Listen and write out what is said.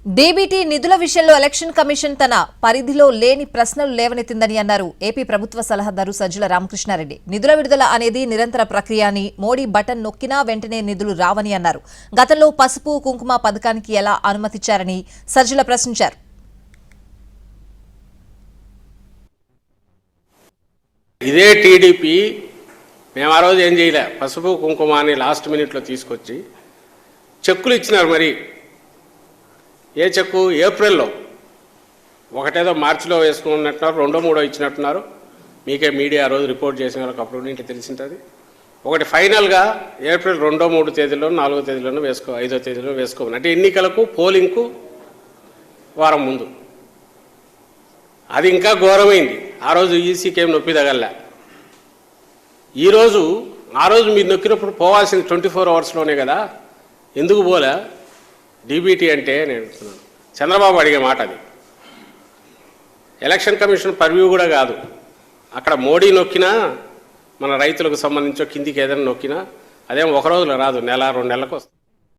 DBT నిధుల విషయంలో election commission తన పరిధిలో లేని ప్రశ్నలు లేవనెత్తిందని అన్నారు ఏపీ ప్రభుత్వ సలహాదారు సజ్జల రామకృష్ణారెడ్డి. నిధుల విడుదల అనేది నిరంతర ప్రక్రియ అని, మోడీ బటన్ నొక్కినా వెంటనే నిధులు రావని అన్నారు. గతంలో పసుపు కుంకుమ పథకానికి ఎలా అనుమతిచ్చారని సజ్జల ప్రశ్నించారు. ఇదే టీడీపీ మేము ఆ రోజు ఏం చేయలే, పసుపు కుంకుమ అని లాస్ట్ మినిట్లో తీసుకొచ్చి చెక్కులు ఇచ్చినారు. మరి ఏ చెక్కు? ఏప్రిల్లో ఒకటేదో మార్చిలో వేసుకున్నట్టున్నారు, రెండో మూడో ఇచ్చినట్టున్నారు. మీకే మీడియా ఆ రోజు రిపోర్ట్ చేసిన వాళ్ళకి అప్పుడు ఇంట్లో తెలిసింటుంది. ఒకటి ఫైనల్గా ఏప్రిల్ 2, 3 తేదీలో 4 తేదీలోనూ 5వ తేదీలో వేసుకోమని, అంటే ఎన్నికలకు పోలింగ్కు వారం ముందు. అది ఇంకా ఘోరమైంది. ఆ రోజు ఈసీకి ఏం నొప్పి తగల్లా. ఆ రోజు మీరు నొక్కినప్పుడు పోవాల్సింది 24 అవర్స్లోనే కదా, ఎందుకు పోలే? డీబీటీ అంటే నేను చెప్తున్నాను, చంద్రబాబు అడిగే మాట అది. ఎలక్షన్ కమిషన్ పర్వ్యూ కూడా కాదు. అక్కడ మోడీ నొక్కినా, మన రైతులకు సంబంధించో కిందికి ఏదైనా నొక్కినా అదేం ఒక రోజులో రాదు, నెల 2 నెలలకు వస్తుంది.